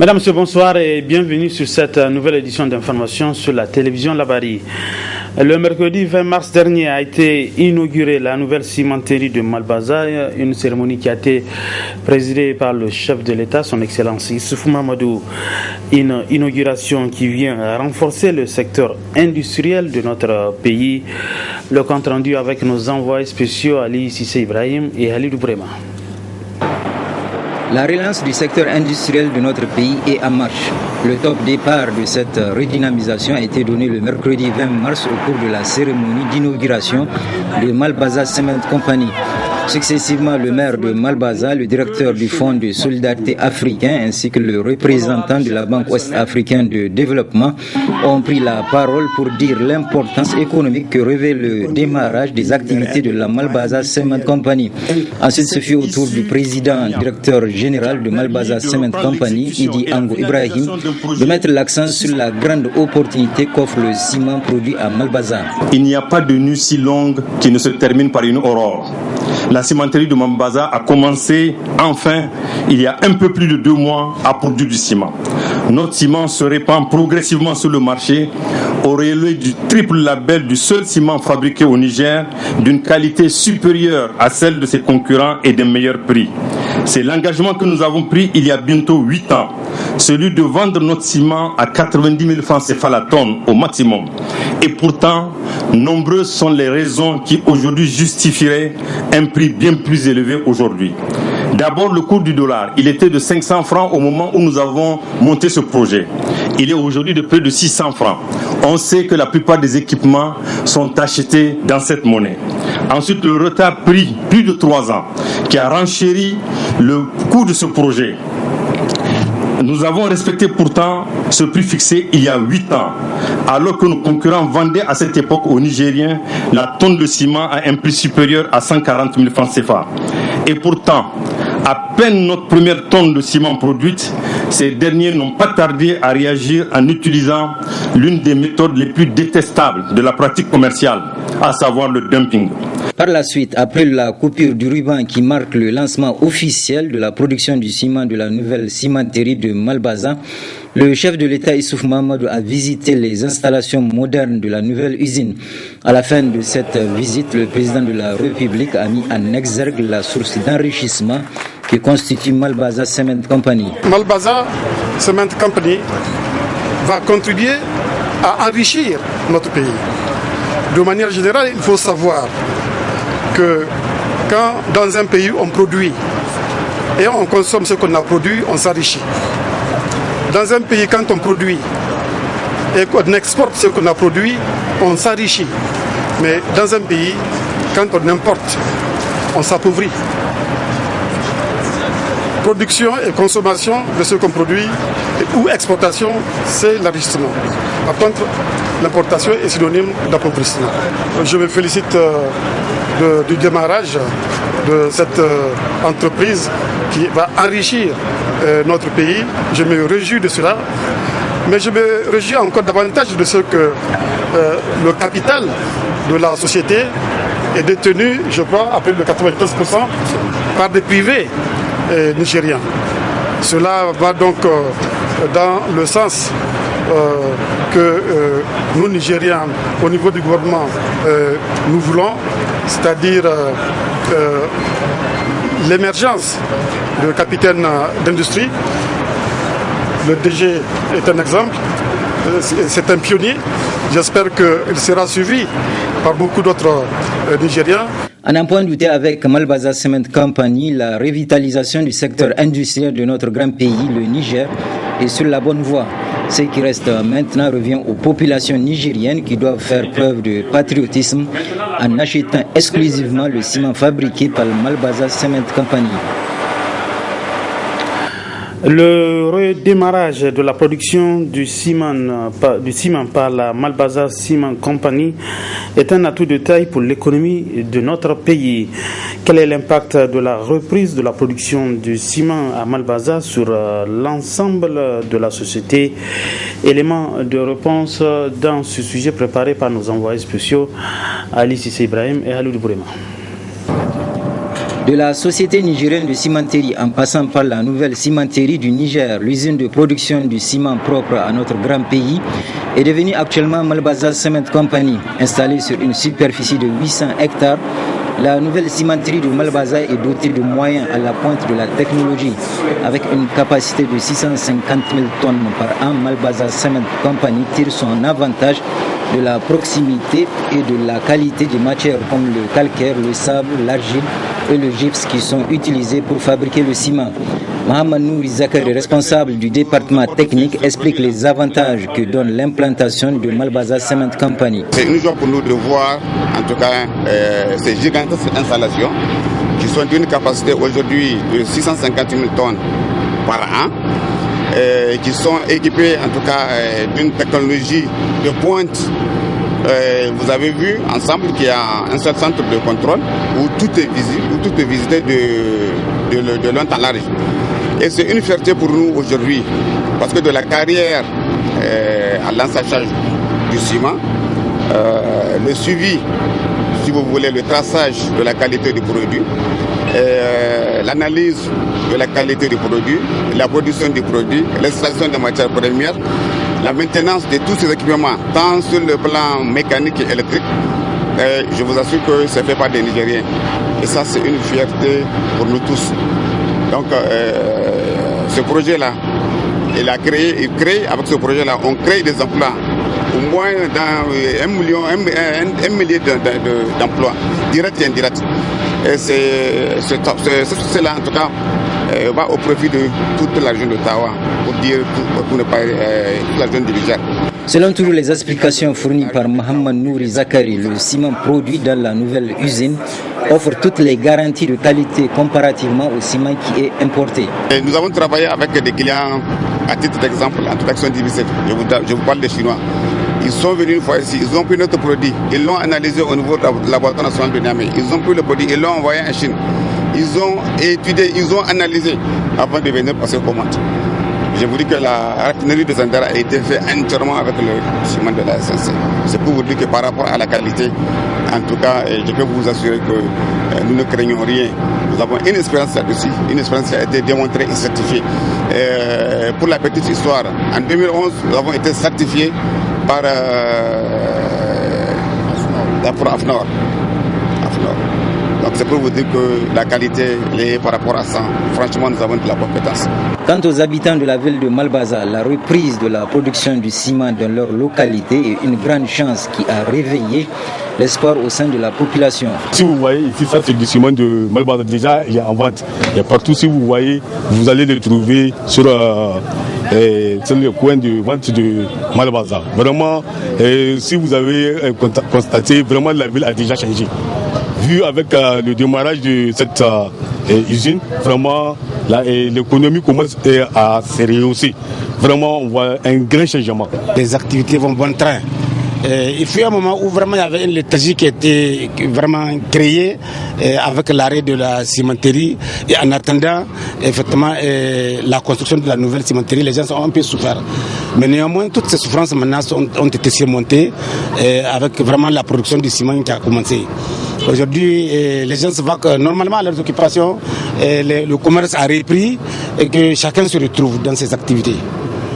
Mesdames, Messieurs, bonsoir et bienvenue sur cette nouvelle édition d'information sur la télévision Labari. Le mercredi 20 mars dernier a été inaugurée la nouvelle cimenterie de Malbaza, une cérémonie qui a été présidée par le chef de l'État, son Excellence Issoufou Mahamadou. Une inauguration qui vient renforcer le secteur industriel de notre pays. Le compte rendu avec nos envoyés spéciaux Ali Sissé Ibrahim et Halidou Brema. La relance du secteur industriel de notre pays est en marche. Le top départ de cette redynamisation a été donné le mercredi 20 mars au cours de la cérémonie d'inauguration de Malbaza Cement Company. Successivement, le maire de Malbaza, le directeur du Fonds de solidarité africain ainsi que le représentant de la Banque ouest-africaine de développement ont pris la parole pour dire l'importance économique que revêt le démarrage des activités de la Malbaza Cement Company. Ensuite, ce fut au tour du président directeur général de Malbaza Cement Company, Idi Ango Ibrahim, de mettre l'accent sur la grande opportunité qu'offre le ciment produit à Malbaza. Il n'y a pas de nuit si longue qui ne se termine par une aurore. La cimenterie de Malbaza a commencé enfin il y a un peu plus de 2 mois à produire du ciment. Notre ciment se répand progressivement sur le marché au relais du triple label du seul ciment fabriqué au Niger d'une qualité supérieure à celle de ses concurrents et des meilleurs prix. C'est l'engagement que nous avons pris il y a bientôt 8 ans, celui de vendre notre ciment à 90 000 francs CFA la tonne au maximum. Et pourtant, nombreuses sont les raisons qui aujourd'hui justifieraient un prix bien plus élevé aujourd'hui. D'abord, le cours du dollar. Il était de 500 francs au moment où nous avons monté ce projet. Il est aujourd'hui de près de 600 francs. On sait que la plupart des équipements sont achetés dans cette monnaie. Ensuite, le retard pris plus de 3 ans qui a renchéri le coût de ce projet. Nous avons respecté pourtant ce prix fixé il y a 8 ans, alors que nos concurrents vendaient à cette époque aux Nigériens la tonne de ciment à un prix supérieur à 140 000 francs CFA. Et pourtant, à peine notre première tonne de ciment produite, ces derniers n'ont pas tardé à réagir en utilisant l'une des méthodes les plus détestables de la pratique commerciale, à savoir le dumping. Par la suite, après la coupure du ruban qui marque le lancement officiel de la production du ciment de la nouvelle cimenterie de Malbaza, le chef de l'État Issoufou Mahamadou a visité les installations modernes de la nouvelle usine. À la fin de cette visite, le président de la République a mis en exergue la source d'enrichissement que constitue Malbaza Cement Company. Malbaza Cement Company va contribuer à enrichir notre pays. De manière générale, il faut savoir que quand dans un pays on produit et on consomme ce qu'on a produit, on s'enrichit. Dans un pays, quand on produit et qu'on exporte ce qu'on a produit, on s'enrichit. Mais dans un pays, quand on importe, on s'appauvrit. Production et consommation de ce qu'on produit ou exportation, c'est l'enrichissement. Par contre, l'importation est synonyme d'appauvrissement. Je me félicite du démarrage de cette entreprise qui va enrichir notre pays. Je me réjouis de cela, mais je me réjouis encore davantage de ce que le capital de la société est détenu, je crois, à plus de 95% par des privés nigériens. Cela va donc dans le sens que nous, Nigériens, au niveau du gouvernement, nous voulons, c'est-à-dire l'émergence de capitaines d'industrie. Le DG est un exemple, c'est un pionnier. J'espère qu'il sera suivi par beaucoup d'autres Nigériens. À n'en point douter, avec Malbaza Cement Company, la revitalisation du secteur industriel de notre grand pays, le Niger, est sur la bonne voie. Ce qui reste maintenant revient aux populations nigériennes qui doivent faire preuve de patriotisme en achetant exclusivement le ciment fabriqué par le Malbaza Cement Company. Le redémarrage de la production du ciment par la Malbaza Cement Company est un atout de taille pour l'économie de notre pays. Quel est l'impact de la reprise de la production du ciment à Malbaza sur l'ensemble de la société? Élément de réponse dans ce sujet préparé par nos envoyés spéciaux Ali Sissé Ibrahim et Halidou Brema. De la société nigérienne de cimenterie en passant par la nouvelle cimenterie du Niger, l'usine de production du ciment propre à notre grand pays, est devenue actuellement Malbaza Cement Company, installée sur une superficie de 800 hectares. La nouvelle cimenterie de Malbaza est dotée de moyens à la pointe de la technologie. Avec une capacité de 650 000 tonnes par an, Malbaza Cement Company tire son avantage de la proximité et de la qualité des matières comme le calcaire, le sable, l'argile et le gypse qui sont utilisés pour fabriquer le ciment. Mohamed Nouri Zakari, responsable du département technique, explique les avantages que donne l'implantation de Malbaza Cement Company. C'est une joie pour nous de voir en tout cas ces gigantesques installations qui sont d'une capacité aujourd'hui de 650 000 tonnes par an, qui sont équipées en tout cas d'une technologie de pointe. Vous avez vu ensemble qu'il y a un seul centre de contrôle où tout est visible, où tout est visité de long en large. Et c'est une fierté pour nous aujourd'hui, parce que de la carrière à l'ensachage du ciment, le suivi, si vous voulez, le traçage de la qualité du produit, l'analyse de la qualité du produit, la production du produit, l'extraction des matières premières, la maintenance de tous ces équipements, tant sur le plan mécanique et électrique, je vous assure que c'est fait par des Nigériens. Et ça, c'est une fierté pour nous tous. Donc, ce projet-là, il crée, avec ce projet-là, on crée des emplois, au moins dans 1 millier d'emplois, directs et indirects. Et cela, en tout cas, va au profit de toute la région de Tawa, pour ne pas toute la région du Niger. Selon toujours les explications fournies par Mohamed Nouri Zakari, le ciment produit dans la nouvelle usine offre toutes les garanties de qualité comparativement au ciment qui est importé. Et nous avons travaillé avec des clients, à titre d'exemple, en tout cas qui sont difficiles. Je vous parle des Chinois. Ils sont venus une fois ici, ils ont pris notre produit, ils l'ont analysé au niveau de laboratoire national de Niamey. Ils ont pris le produit, ils l'ont envoyé en Chine. Ils ont étudié, ils ont analysé avant de venir passer commande. Je vous dis que la raffinerie de Zandara a été faite entièrement avec le ciment de la SNC. C'est pour vous dire que par rapport à la qualité, en tout cas, je peux vous assurer que nous ne craignons rien. Nous avons une expérience là-dessus, une expérience qui a été démontrée et certifiée. Pour la petite histoire, en 2011, nous avons été certifiés par AFNOR. Donc c'est pour vous dire que la qualité est par rapport à ça. Franchement, nous avons de la compétence. Quant aux habitants de la ville de Malbaza, la reprise de la production du ciment dans leur localité est une grande chance qui a réveillé l'espoir au sein de la population. Si vous voyez ici, ça c'est du ciment de Malbaza. Déjà, il y a en vente. Et partout, si vous voyez, vous allez le trouver sur le coin de vente de Malbaza. Vraiment, si vous avez constaté, vraiment la ville a déjà changé. Vu avec le démarrage de cette usine, vraiment l'économie commence à se rehausser. Vraiment, on voit un grand changement. Les activités vont bon train. Il fut un moment où vraiment il y avait une léthargie qui était vraiment créée avec l'arrêt de la cimenterie. Et en attendant effectivement la construction de la nouvelle cimenterie, les gens ont un peu souffert. Mais néanmoins, toutes ces souffrances maintenant ont été surmontées avec vraiment la production du ciment qui a commencé. Aujourd'hui, les gens se vaquent normalement à leurs occupations, le commerce a repris et que chacun se retrouve dans ses activités.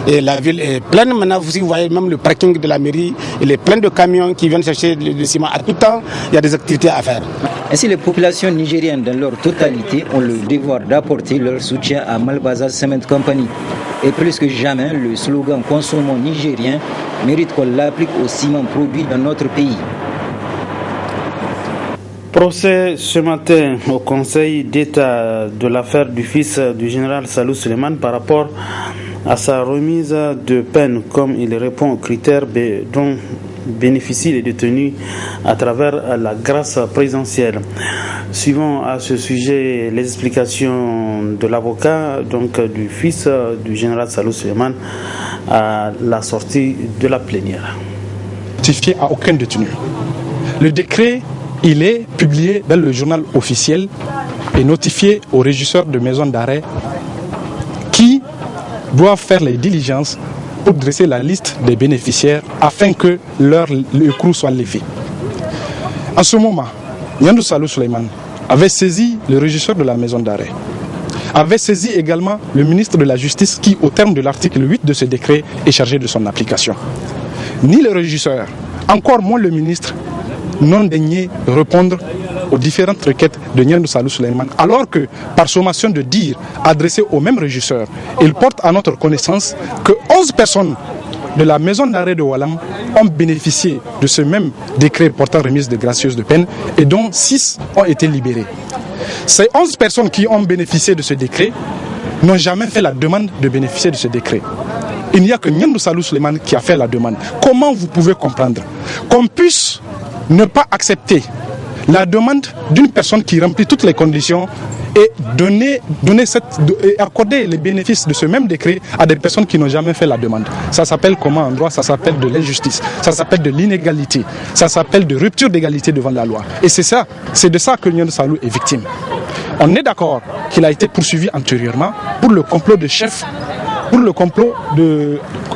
Et la ville est pleine maintenant, vous voyez même le parking de la mairie, il est plein de camions qui viennent chercher le ciment. À tout temps, il y a des activités à faire. Ainsi, les populations nigériennes dans leur totalité ont le devoir d'apporter leur soutien à Malbaza Cement Company. Et plus que jamais, le slogan « Consommons nigérien » mérite qu'on l'applique au ciment produit dans notre pays. Procès ce matin au Conseil d'État de l'affaire du fils du général Salou Suleiman par rapport à sa remise de peine, comme il répond aux critères dont bénéficient les détenus à travers la grâce présidentielle. Suivons à ce sujet les explications de l'avocat donc du fils du général Salou Suleiman à la sortie de la plénière. Notifié à aucun détenu. Le décret, il est publié dans le journal officiel et notifié aux régisseurs de maisons d'arrêt qui doivent faire les diligences pour dresser la liste des bénéficiaires afin que leur écrou soit levé. En ce moment, Yandou Salou Suleiman avait saisi le régisseur de la maison d'arrêt, avait saisi également le ministre de la Justice qui, au terme de l'article 8 de ce décret, est chargé de son application. Ni le régisseur, encore moins le ministre, n'ont daigné répondre aux différentes requêtes de Nyandou Salou Souleymane, alors que, par sommation de dire adressée au même régisseur, il porte à notre connaissance que 11 personnes de la maison d'arrêt de Oualam ont bénéficié de ce même décret portant remise de gracieuse de peine et dont 6 ont été libérés. Ces 11 personnes qui ont bénéficié de ce décret n'ont jamais fait la demande de bénéficier de ce décret. Il n'y a que Nyandou Salou Souleymane qui a fait la demande. Comment vous pouvez comprendre qu'on puisse ne pas accepter la demande d'une personne qui remplit toutes les conditions et accorder les bénéfices de ce même décret à des personnes qui n'ont jamais fait la demande? Ça s'appelle comment en droit? Ça s'appelle de l'injustice, ça s'appelle de l'inégalité, ça s'appelle de rupture d'égalité devant la loi. Et c'est de ça que Nyandou Salou est victime. On est d'accord qu'il a été poursuivi antérieurement pour le complot de chef,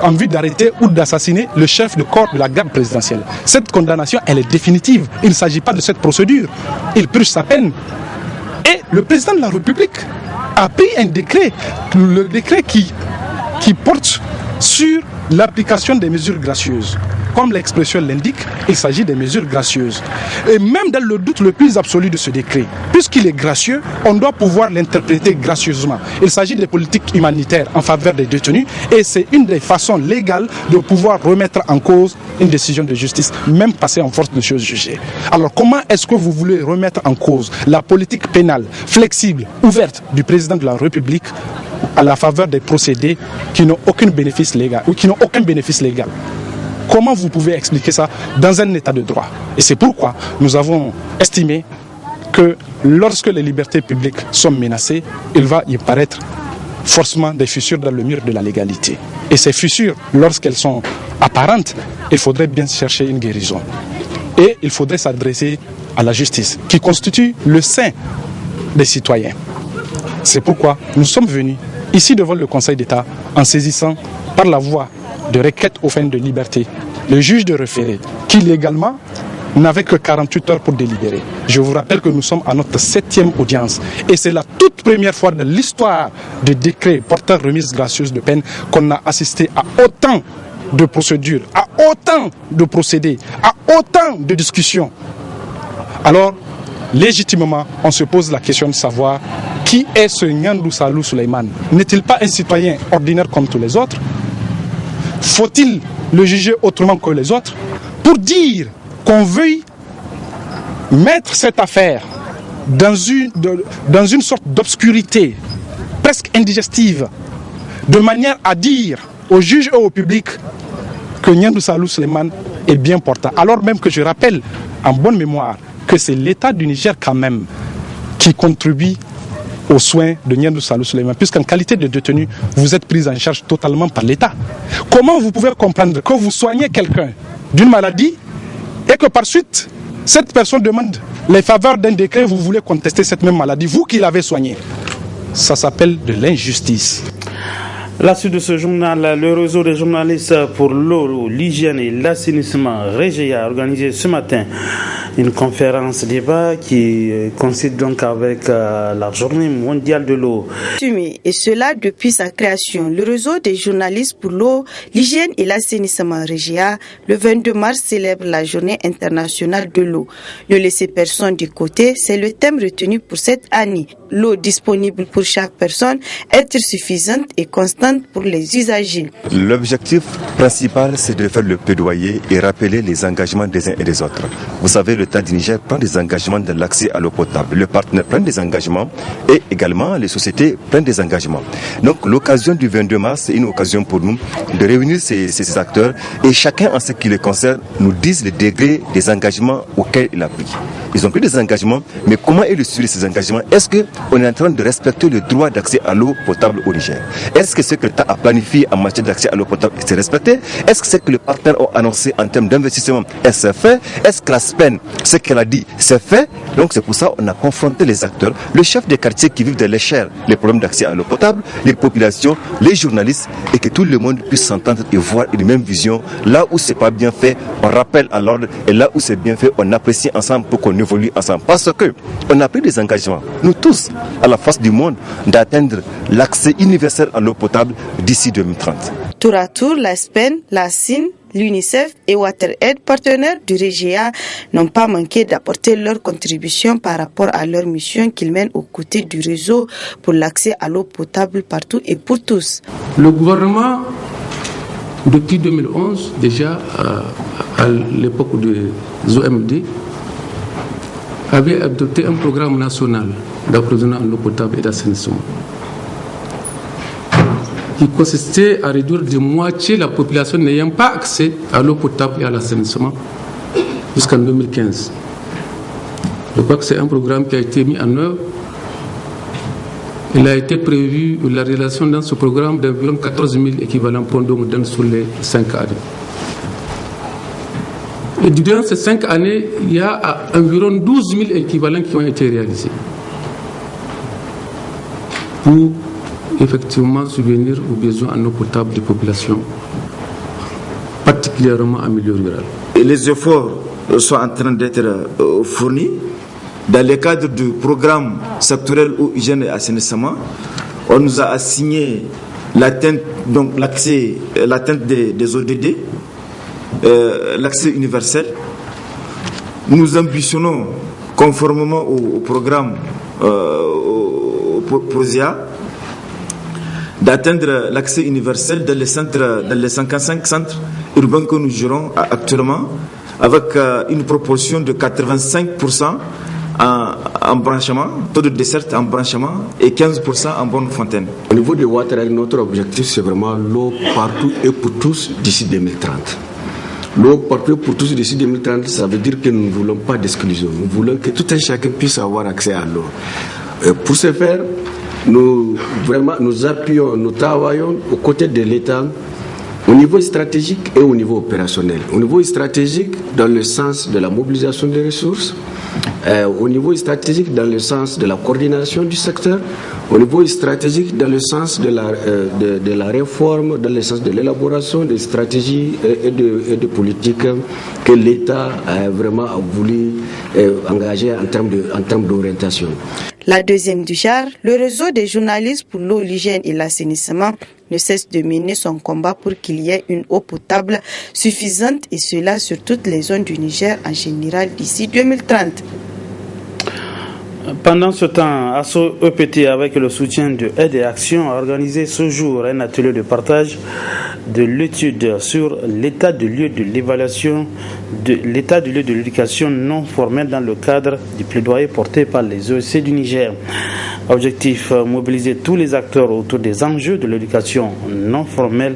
en vue d'arrêter ou d'assassiner le chef de corps de la garde présidentielle. Cette condamnation, elle est définitive. Il ne s'agit pas de cette procédure. Il purge sa peine. Et le président de la République a pris un décret, le décret qui porte sur l'application des mesures gracieuses. Comme l'expression l'indique, il s'agit des mesures gracieuses. Et même dans le doute le plus absolu de ce décret, puisqu'il est gracieux, on doit pouvoir l'interpréter gracieusement. Il s'agit des politiques humanitaires en faveur des détenus et c'est une des façons légales de pouvoir remettre en cause une décision de justice, même passée en force de chose jugée. Alors comment est-ce que vous voulez remettre en cause la politique pénale flexible, ouverte du président de la République à la faveur des procédés qui n'ont aucun bénéfice légal ou qui n'ont aucun bénéfice légal? Comment vous pouvez expliquer ça dans un état de droit? Et c'est pourquoi nous avons estimé que lorsque les libertés publiques sont menacées, il va y apparaître forcément des fissures dans le mur de la légalité. Et ces fissures, lorsqu'elles sont apparentes, il faudrait bien chercher une guérison. Et il faudrait s'adresser à la justice, qui constitue le sein des citoyens. C'est pourquoi nous sommes venus ici devant le Conseil d'État en saisissant par la voie de requête aux fins de liberté le juge de référé, qui légalement n'avait que 48 heures pour délibérer. Je vous rappelle que nous sommes à notre 7e audience et c'est la toute première fois de l'histoire des décrets portant remise gracieuse de peine qu'on a assisté à autant de procédures, à autant de procédés, à autant de discussions. Alors, légitimement, on se pose la question de savoir qui est ce Nyandou Salou Souleymane? N'est-il pas un citoyen ordinaire comme tous les autres? Faut-il le juger autrement que les autres? Pour dire qu'on veuille mettre cette affaire dans une sorte d'obscurité presque indigestive, de manière à dire aux juges et au public que Nyandou Salou Souleymane est bien portant, alors même que je rappelle en bonne mémoire que c'est l'État du Niger quand même qui contribue aux soins de Nyandou Salou Souleymane, puisqu'en qualité de détenu, vous êtes pris en charge totalement par l'État. Comment vous pouvez comprendre que vous soignez quelqu'un d'une maladie et que par suite, cette personne demande les faveurs d'un décret, vous voulez contester cette même maladie, vous qui l'avez soignée? Ça s'appelle de l'injustice. La suite de ce journal, le réseau des journalistes pour l'eau, l'hygiène et l'assainissement REGEA a organisé ce matin une conférence débat qui coïncide donc avec la journée mondiale de l'eau. Et cela depuis sa création. Le réseau des journalistes pour l'eau, l'hygiène et l'assainissement REGEA, le 22 mars, célèbre la journée internationale de l'eau. Ne laisser personne de côté, c'est le thème retenu pour cette année. L'eau disponible pour chaque personne, être suffisante et constante pour les usagers. L'objectif principal, c'est de faire le plaidoyer et rappeler les engagements des uns et des autres. Vous savez, l'État du Niger prend des engagements dans l'accès à l'eau potable. Le partenaire prend des engagements et également les sociétés prennent des engagements. Donc l'occasion du 22 mars, c'est une occasion pour nous de réunir ces acteurs et chacun en ce qui les concerne nous dise le degré des engagements auxquels il a pris. Ils ont pris des engagements, mais comment est le suivi de ces engagements? Est-ce qu'on est en train de respecter le droit d'accès à l'eau potable au Niger? Est-ce que ce que l'État a planifié en matière d'accès à l'eau potable est respecté? Est-ce que ce que les partenaires ont annoncé en termes d'investissement est fait? Est-ce que la SPEN, ce qu'elle a dit, c'est fait? Donc c'est pour ça qu'on a confronté les acteurs, le chef des quartiers qui vivent dans les chairs, les problèmes d'accès à l'eau potable, les populations, les journalistes, et que tout le monde puisse s'entendre et voir une même vision. Là où c'est pas bien fait, on rappelle à l'ordre, et là où c'est bien fait, on apprécie ensemble pour qu'on évolue ensemble. Parce que on a pris des engagements, nous tous, à la face du monde, d'atteindre l'accès universel à l'eau potable d'ici 2030. Tour à tour, la SPEN, la SIN, l'UNICEF et WaterAid, partenaires du REGIA, n'ont pas manqué d'apporter leur contribution par rapport à leur mission qu'ils mènent aux côtés du réseau pour l'accès à l'eau potable partout et pour tous. Le gouvernement, depuis 2011, déjà à l'époque des OMD, avait adopté un programme national d'approvisionnement en eau potable et d'assainissement, qui consistait à réduire de moitié la population n'ayant pas accès à l'eau potable et à l'assainissement jusqu'en 2015. Je crois que c'est un programme qui a été mis en œuvre. Il a été prévu la réalisation dans ce programme d'environ 14 000 équivalents points d'eau modernes sur les 5 années. Et durant ces 5 années, il y a environ 12 000 équivalents qui ont été réalisés pour effectivement subvenir aux besoins en eau potable des populations, particulièrement en milieu rural. Et les efforts sont en train d'être fournis. Dans le cadre du programme sectoriel eau, hygiène et assainissement, on nous a assigné l'atteinte des ODD, l'accès universel. Nous ambitionnons, conformément au programme PROSIA, d'atteindre l'accès universel dans les 55 centres urbains que nous gérons actuellement, avec une proportion de 85% en branchement, taux de desserte en branchement et 15% en borne fontaine. Au niveau de WaterAid, notre objectif c'est vraiment l'eau partout et pour tous d'ici 2030. L'eau partout et pour tous d'ici 2030, ça veut dire que nous ne voulons pas d'exclusion. Nous voulons que tout un chacun puisse avoir accès à l'eau. Pour ce faire, nous appuyons, nous travaillons aux côtés de l'État au niveau stratégique et au niveau opérationnel. Au niveau stratégique, dans le sens de la mobilisation des ressources, au niveau stratégique, dans le sens de la coordination du secteur, au niveau stratégique, dans le sens de la réforme, dans le sens de l'élaboration des stratégies et de politiques que l'État a vraiment voulu engager en termes d'orientation. La deuxième du genre, le réseau des journalistes pour l'eau, l'hygiène et l'assainissement ne cesse de mener son combat pour qu'il y ait une eau potable suffisante et cela sur toutes les zones du Niger en général d'ici 2030. Pendant ce temps, ASSO EPT, avec le soutien de Aide et Action, a organisé ce jour un atelier de partage de l'étude sur l'état de lieu de l'évaluation de l'état de lieu de l'éducation non formelle dans le cadre du plaidoyer porté par les OEC du Niger. Objectif, mobiliser tous les acteurs autour des enjeux de l'éducation non formelle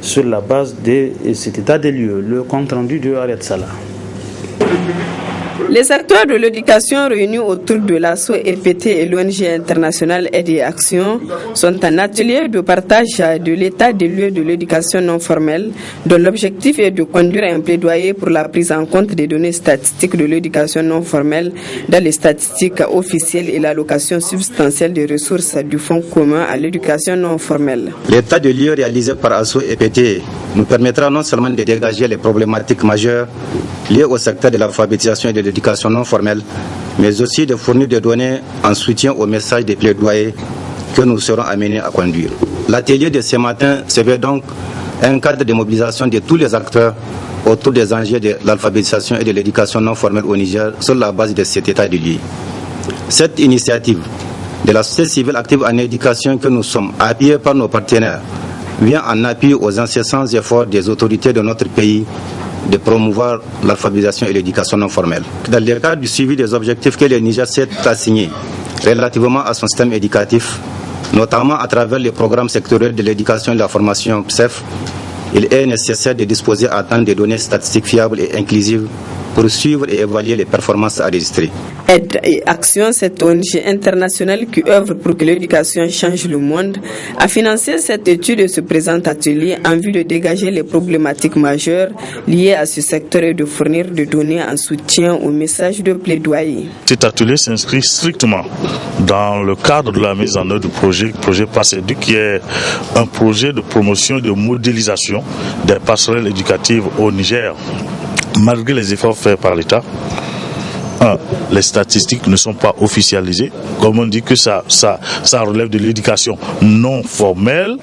sur la base de cet état des lieux. Le compte rendu de Ariad Salah. Les acteurs de l'éducation réunis autour de l'ASSO EPT et l'ONG internationale Aide et Action sont en atelier de partage de l'état des lieux de l'éducation non formelle, dont l'objectif est de conduire un plaidoyer pour la prise en compte des données statistiques de l'éducation non formelle dans les statistiques officielles et l'allocation substantielle des ressources du Fonds commun à l'éducation non formelle. L'état des lieux réalisé par ASSO EPT nous permettra non seulement de dégager les problématiques majeures liées au secteur de l'alphabétisation et de l'éducation non formelle, mais aussi de fournir des données en soutien au message des plaidoyers que nous serons amenés à conduire. L'atelier de ce matin se veut donc un cadre de mobilisation de tous les acteurs autour des enjeux de l'alphabétisation et de l'éducation non formelle au Niger sur la base de cet état de lieu. Cette initiative de la société civile active en éducation que nous sommes appuyés par nos partenaires vient en appui aux incessants efforts des autorités de notre pays de promouvoir l'alphabétisation et l'éducation non formelle. Dans le cadre du suivi des objectifs que le Niger s'est assigné relativement à son système éducatif, notamment à travers les programmes sectoriels de l'éducation et de la formation PSEF, il est nécessaire de disposer à temps de données statistiques fiables et inclusives pour suivre et évaluer les performances enregistrées. Aide et Action, cette ONG internationale qui œuvre pour que l'éducation change le monde, a financé cette étude et ce présent atelier en vue de dégager les problématiques majeures liées à ce secteur et de fournir des données en soutien au message de plaidoyer. Cet atelier s'inscrit strictement dans le cadre de la mise en œuvre du projet PASSEDUC, qui est un projet de promotion et de modélisation des passerelles éducatives au Niger. Malgré les efforts faits par l'État, les statistiques ne sont pas officialisées. Comme on dit que ça relève de l'éducation non formelle,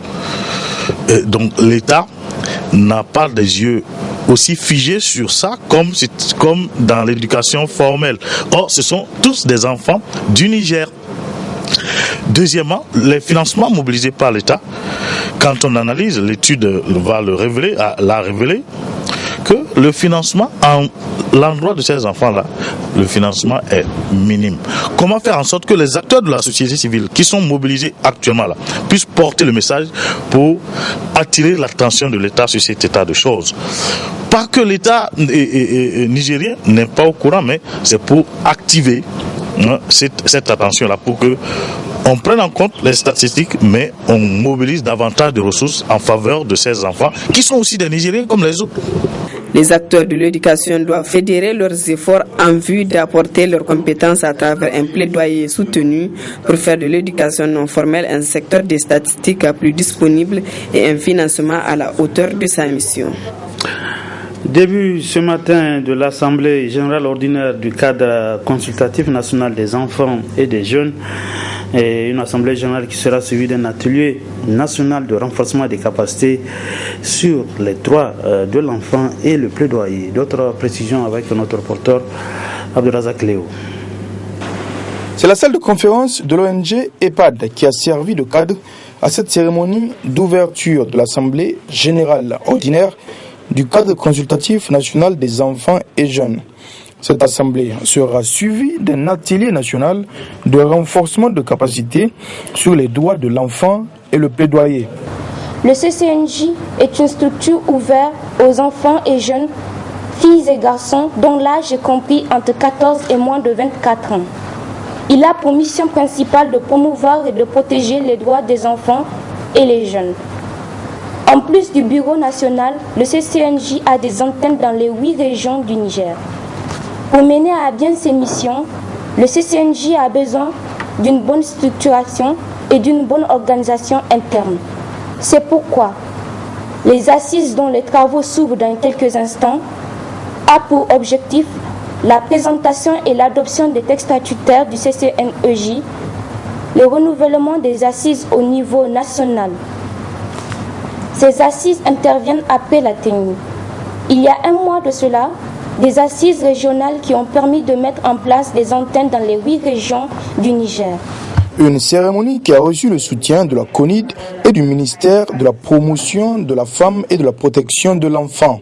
et donc l'État n'a pas des yeux aussi figés sur ça comme dans l'éducation formelle. Or, ce sont tous des enfants du Niger. Deuxièmement, les financements mobilisés par l'État, quand on analyse, l'étude l'a révélé, que le financement à l'endroit de ces enfants-là, le financement est minime. Comment faire en sorte que les acteurs de la société civile qui sont mobilisés actuellement là puissent porter le message pour attirer l'attention de l'État sur cet état de choses? Pas que l'État nigérien n'est pas au courant, mais c'est pour activer cette attention-là, pour que on prenne en compte les statistiques, mais on mobilise davantage de ressources en faveur de ces enfants qui sont aussi des Nigériens comme les autres. Les acteurs de l'éducation doivent fédérer leurs efforts en vue d'apporter leurs compétences à travers un plaidoyer soutenu pour faire de l'éducation non formelle un secteur des statistiques plus disponible et un financement à la hauteur de sa mission. Début ce matin de l'Assemblée générale ordinaire du cadre consultatif national des enfants et des jeunes, et une assemblée générale qui sera suivie d'un atelier national de renforcement des capacités sur les droits de l'enfant et le plaidoyer. D'autres précisions avec notre reporter Abdelrazak Léo. C'est la salle de conférence de l'ONG EPAD qui a servi de cadre à cette cérémonie d'ouverture de l'Assemblée générale ordinaire du cadre consultatif national des enfants et jeunes. Cette assemblée sera suivie d'un atelier national de renforcement de capacités sur les droits de l'enfant et le plaidoyer. Le CCNJ est une structure ouverte aux enfants et jeunes, filles et garçons dont l'âge est compris entre 14 et moins de 24 ans. Il a pour mission principale de promouvoir et de protéger les droits des enfants et les jeunes. En plus du bureau national, le CCNJ a des antennes dans les 8 régions du Niger. Pour mener à bien ses missions, le CCNJ a besoin d'une bonne structuration et d'une bonne organisation interne. C'est pourquoi les assises dont les travaux s'ouvrent dans quelques instants a pour objectif la présentation et l'adoption des textes statutaires du CCNEJ, le renouvellement des assises au niveau national. Ces assises interviennent après la TENI. Il y a un mois de cela, des assises régionales qui ont permis de mettre en place des antennes dans les 8 régions du Niger. Une cérémonie qui a reçu le soutien de la CONID et du ministère de la Promotion de la Femme et de la Protection de l'Enfant.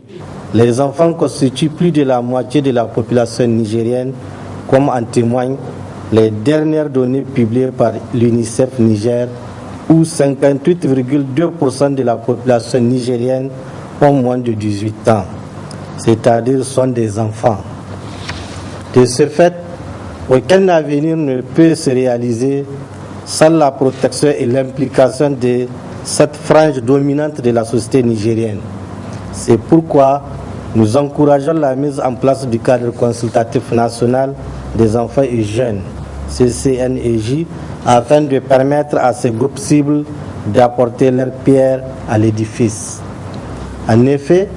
Les enfants constituent plus de la moitié de la population nigérienne, comme en témoignent les dernières données publiées par l'UNICEF Niger, où 58,2% de la population nigérienne ont moins de 18 ans, c'est-à-dire sont des enfants. De ce fait, aucun avenir ne peut se réaliser sans la protection et l'implication de cette frange dominante de la société nigérienne. C'est pourquoi nous encourageons la mise en place du cadre consultatif national des enfants et jeunes, CCNEJ, afin de permettre à ces groupes cibles d'apporter leur pierre à l'édifice. En effet,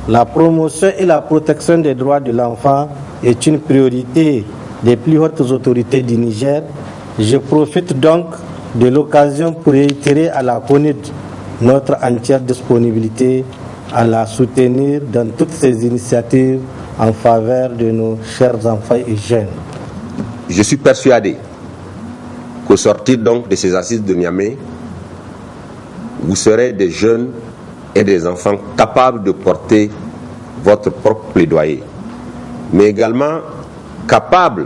la promotion et la protection des droits de l'enfant est une priorité des plus hautes autorités du Niger. Je profite donc de l'occasion pour réitérer à la CONID notre entière disponibilité à la soutenir dans toutes ces initiatives en faveur de nos chers enfants et jeunes. Je suis persuadé qu'au sortir donc de ces assises de Niamey, vous serez des jeunes et des enfants capables de porter votre propre plaidoyer, mais également capables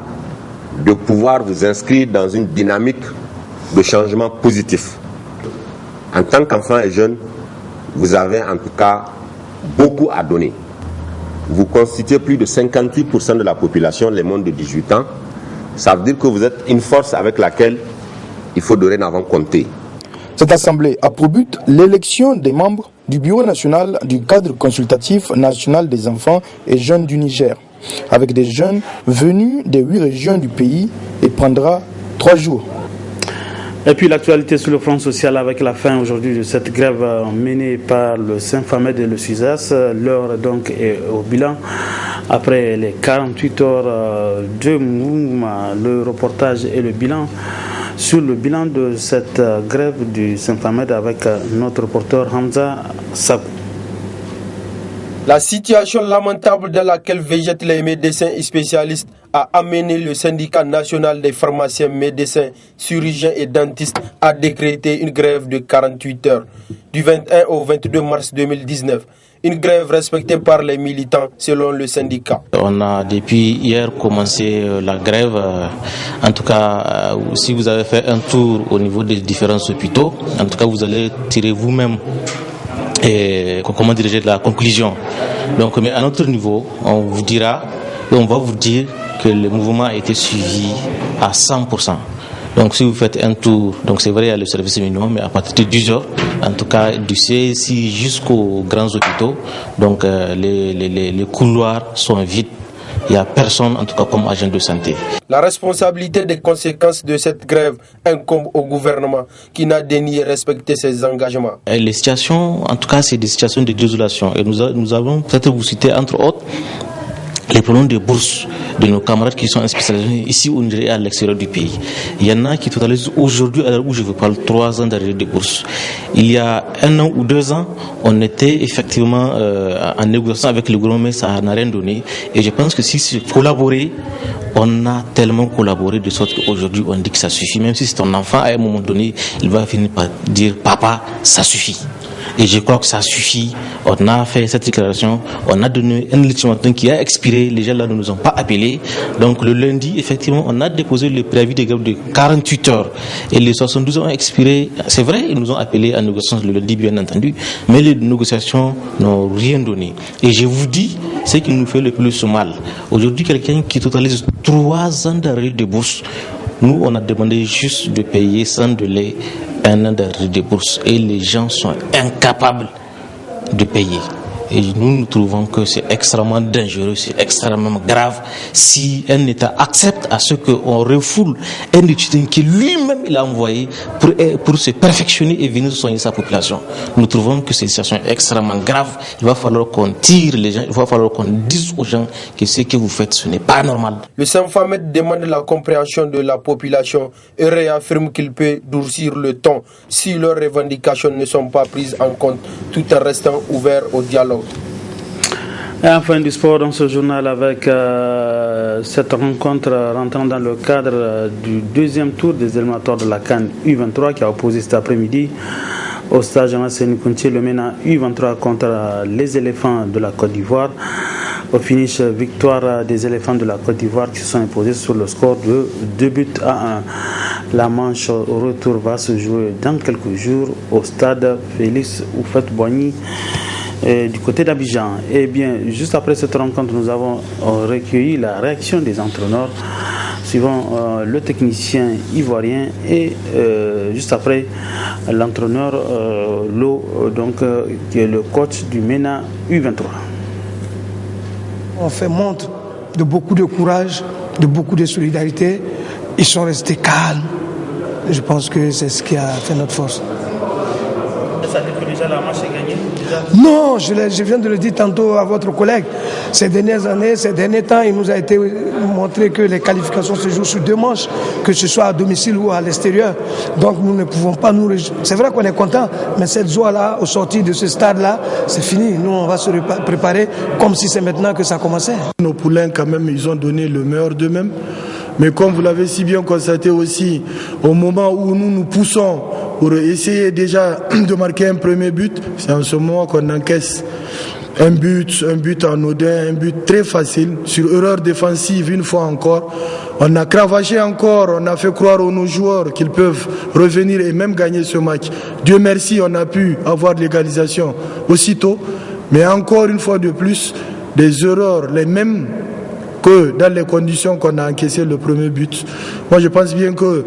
de pouvoir vous inscrire dans une dynamique de changement positif. En tant qu'enfants et jeunes, vous avez en tout cas beaucoup à donner. vous constituez plus de 58% de la population, les moins de 18 ans. Ça veut dire que vous êtes une force avec laquelle il faut dorénavant compter. Cette assemblée a pour but l'élection des membres du Bureau national du cadre consultatif national des enfants et jeunes du Niger, avec des jeunes venus des 8 régions du pays, et prendra 3 jours. Et puis l'actualité sur le front social avec la fin aujourd'hui de cette grève menée par le Saint-Famed et le SUSAS. L'heure donc est au bilan. Après les 48 heures de mouvement, le reportage et le bilan sur le bilan de cette grève du Saint-Famed avec notre reporter Hamza Sakou. La situation lamentable dans laquelle végètent les médecins et spécialistes a amené le syndicat national des pharmaciens, médecins, chirurgiens et dentistes à décréter une grève de 48 heures du 21 au 22 mars 2019. Une grève respectée par les militants selon le syndicat. On a depuis hier commencé la grève. En tout cas, si vous avez fait un tour au niveau des différents hôpitaux, en tout cas vous allez tirer vous-même et comment diriger la conclusion. Donc, mais à notre niveau, on vous dira et on va vous dire que le mouvement a été suivi à 100%. Donc si vous faites un tour, donc c'est vrai il y a le service minimum, mais à partir de 10 heures, en tout cas du CSI jusqu'aux grands hôpitaux, donc les couloirs sont vides. Il n'y a personne, en tout cas, comme agent de santé. La responsabilité des conséquences de cette grève incombe au gouvernement qui n'a dénié respecter ses engagements. Et les situations, en tout cas, c'est des situations de désolation. Et nous avons peut-être vous citer, entre autres, les problèmes de bourse de nos camarades qui sont spécialisés ici au Nigeria et à l'extérieur du pays. Il y en a qui totalisent aujourd'hui, à l'heure où je vous parle, 3 ans d'arrêt de bourse. Il y a 1 an ou 2 ans, on était effectivement en négociation avec le gouvernement, mais ça n'a rien donné. Et je pense que si c'est collaborer, on a tellement collaboré de sorte qu'aujourd'hui on dit que ça suffit. Même si c'est ton enfant, à un moment donné, il va finir par dire « Papa, ça suffit ». Et je crois que ça suffit. On a fait cette déclaration, on a donné un ultimatum qui a expiré, les gens là ne nous ont pas appelés. Donc le lundi, effectivement, on a déposé le préavis de grève de 48 heures. Et les 72 ont expiré. C'est vrai, ils nous ont appelés à négociation le lundi, bien entendu, mais les négociations n'ont rien donné. Et je vous dis, ce qui nous fait le plus mal. Aujourd'hui, quelqu'un qui totalise 3 ans d'arrêt de bourse, nous, on a demandé juste de payer sans délai 1 an d'arrêt de bourse et les gens sont incapables de payer. Et nous trouvons que c'est extrêmement dangereux, c'est extrêmement grave si un État accepte à ce qu'on refoule un étudiant qui lui-même il a envoyé pour se perfectionner et venir soigner sa population. Nous trouvons que c'est une situation extrêmement grave. Il va falloir qu'on tire les gens, il va falloir qu'on dise aux gens que ce que vous faites, ce n'est pas normal. Le Saint-Famed demande la compréhension de la population et réaffirme qu'il peut durcir le ton si leurs revendications ne sont pas prises en compte, tout en restant ouvert au dialogue. Et enfin du sport dans ce journal avec cette rencontre rentrant dans le cadre du 2e tour des éliminatoires de la CAN U23 qui a opposé cet après-midi au stade Jean-Seni Kountié le MENA U23 contre les éléphants de la Côte d'Ivoire. Au finish, victoire des éléphants de la Côte d'Ivoire qui se sont imposés sur le score de 2-1. La manche au retour va se jouer dans quelques jours au stade Félix Houphouët-Boigny du côté d'Abidjan. Et bien, juste après cette rencontre, nous avons recueilli la réaction des entraîneurs suivant le technicien ivoirien et juste après l'entraîneur qui est le coach du MENA U23. On fait montre de beaucoup de courage, de beaucoup de solidarité. Ils sont restés calmes. Je pense que c'est ce qui a fait notre force. Ça veut dire que déjà la match est gagnée? Non, je viens de le dire tantôt à votre collègue. Ces dernières années, ces derniers temps, il nous a été montré que les qualifications se jouent sur 2 manches, que ce soit à domicile ou à l'extérieur. Donc nous ne pouvons pas nous réjouir. C'est vrai qu'on est content, mais cette joie-là, au sortir de ce stade-là, c'est fini. Nous, on va se préparer comme si c'est maintenant que ça commençait. Nos poulains, quand même, ils ont donné le meilleur d'eux-mêmes. Mais comme vous l'avez si bien constaté aussi, au moment où nous poussons pour essayer déjà de marquer un premier but, c'est en ce moment qu'on encaisse un but anodin, un but très facile, sur erreur défensive une fois encore. On a cravaché encore, on a fait croire aux nos joueurs qu'ils peuvent revenir et même gagner ce match. Dieu merci, on a pu avoir l'égalisation aussitôt, mais encore une fois de plus, des erreurs les mêmes que dans les conditions qu'on a encaissé le premier but. Moi, je pense bien que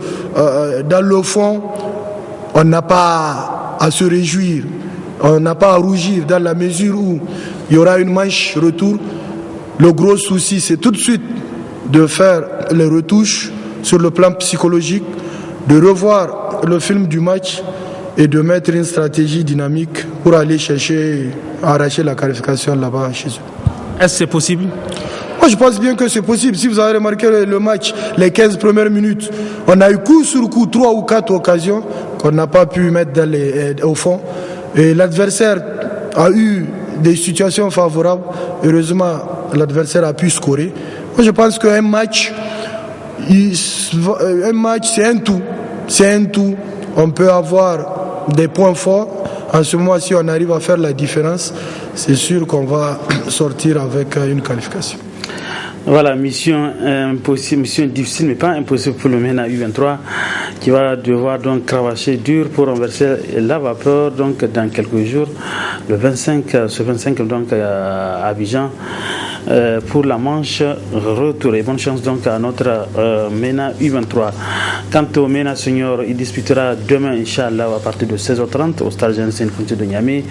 dans le fond, on n'a pas à se réjouir, on n'a pas à rougir dans la mesure où il y aura une manche retour. Le gros souci, c'est tout de suite de faire les retouches sur le plan psychologique, de revoir le film du match et de mettre une stratégie dynamique pour aller chercher, arracher la qualification là-bas chez eux. Est-ce que c'est possible? Moi, je pense bien que c'est possible. Si vous avez remarqué le match, les 15 premières minutes, on a eu coup sur coup 3 ou 4 occasions qu'on n'a pas pu mettre au fond. Et l'adversaire a eu des situations favorables. Heureusement, l'adversaire a pu scorer. Moi, je pense qu'un match, c'est un tout. C'est un tout. On peut avoir des points forts. En ce moment, si on arrive à faire la différence, c'est sûr qu'on va sortir avec une qualification. Voilà, mission impossible, mission difficile, mais pas impossible pour le MENA U23 qui va devoir donc cravacher dur pour renverser la vapeur donc dans quelques jours, le 25, ce 25 donc à Abidjan pour la manche retour. Et bonne chance donc à notre MENA U23. Quant au MENA Senior, il disputera demain, Inch'Allah, à partir de 16h30 au stade Janssen Kounti de Niamey.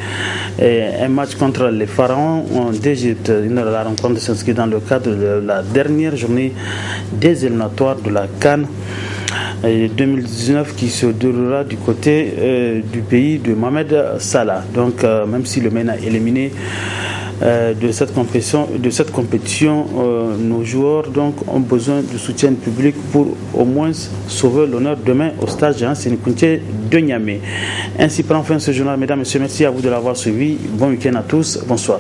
Un match contre les Pharaons d'Égypte. La rencontre s'inscrit dans le cadre de la dernière journée des éliminatoires de la CAN 2019 qui se déroulera du côté du pays de Mohamed Salah. Donc même si le MENA est éliminé de cette compétition, nos joueurs donc ont besoin de soutien public pour au moins sauver l'honneur demain au stade Janssen Kounti de Niamey. Ainsi prend fin ce journal. Mesdames et messieurs, merci à vous de l'avoir suivi. Bon week-end à tous. Bonsoir.